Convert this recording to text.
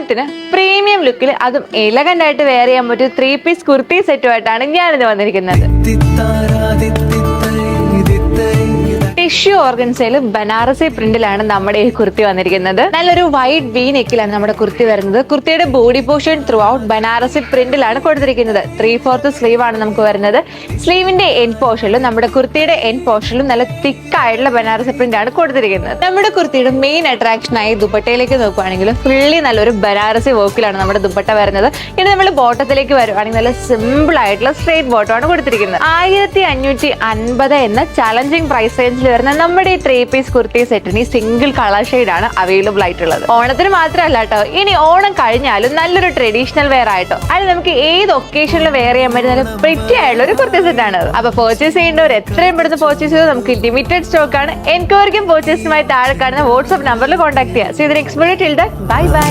ഓണത്തിന് പ്രീമിയം ലുക്കിൽ അതും എലഗന്റ് ആയിട്ട് വെയർ ചെയ്യാൻ പറ്റിയ 3 പീസ് കുർത്തി സെറ്റുമായിട്ടാണ് ഞാനിത് വന്നിരിക്കുന്നത്. ടിഷ്യൂ ഓർഗൻസയിൽ ബനാറസി പ്രിന്റിലാണ് നമ്മുടെ ഈ കുർത്തി വന്നിരിക്കുന്നത്. നല്ലൊരു വൈഡ് വി നെക്കിലാണ് നമ്മുടെ കുർത്തി വരുന്നത്. കുർത്തിയുടെ body portion throughout Banarasi പ്രിന്റിലാണ് കൊടുത്തിരിക്കുന്നത്. 3/4 സ്ലീവ് ആണ് നമുക്ക് വരുന്നത്. സ്ലീവിന്റെ എൻഡ് പോർഷനിലും നമ്മുടെ കുർത്തിയുടെ എൻഡ് പോർഷനിലും നല്ല തിക്ക് ആയിട്ടുള്ള ബനാറസി പ്രിന്റ് ആണ് കൊടുത്തിരിക്കുന്നത്. നമ്മുടെ കുർത്തിയുടെ മെയിൻ അട്രാക്ഷനായി ദുപ്പട്ടയിലേക്ക് നോക്കുകയാണെങ്കിൽ ഫുള്ളി നല്ലൊരു ബനാറസി വർക്കിലാണ് നമ്മുടെ ദുപ്പട്ട വരുന്നത്. ഇനി നമ്മൾ ബോട്ടത്തിലേക്ക് വരുവാണെങ്കിൽ നല്ല സിമ്പിൾ ആയിട്ടുള്ള സ്ട്രേറ്റ് ബോട്ടമാണ് കൊടുത്തിരിക്കുന്നത്. 1550 എന്ന ചലഞ്ചിങ് പ്രൈസ് റേഞ്ചിൽ വരുന്ന നമ്മുടെ ഈ 3 പീസ് കുർത്തി സെറ്റിന് സിംഗിൾ കളർ ഷെയ്ഡ് ആണ് അവൈലബിൾ ആയിട്ടുള്ളത്. ഓണത്തിന് മാത്രമല്ല കേട്ടോ, ഇനി ഓണം കഴിഞ്ഞാലും നല്ലൊരു ട്രഡീഷണൽ വെയർ ആയിട്ടോ അത് നമുക്ക് ഏത് ഒക്കേഷനിലും വെയർ ചെയ്യാൻ പറ്റുന്ന നല്ല പ്രിറ്റി ആയിട്ടുള്ള ഒരു കുർത്തി സെറ്റ് ആണ്. അപ്പൊ പർച്ചേസ് ചെയ്യേണ്ടവർ എത്രയും പെടുന്ന പർച്ചേസ് ചെയ്ത് നമുക്ക് ലിമിറ്റഡ് സ്റ്റോക്ക് ആണ്. എൻക്വയറിക്കും പർച്ചേസിനുമായി താഴെ കാണുന്ന വാട്സ്ആപ്പ് നമ്പറിൽ കോൺടാക്ട് ചെയ്യുക. സോ ഇത് next video. Till then bye bye.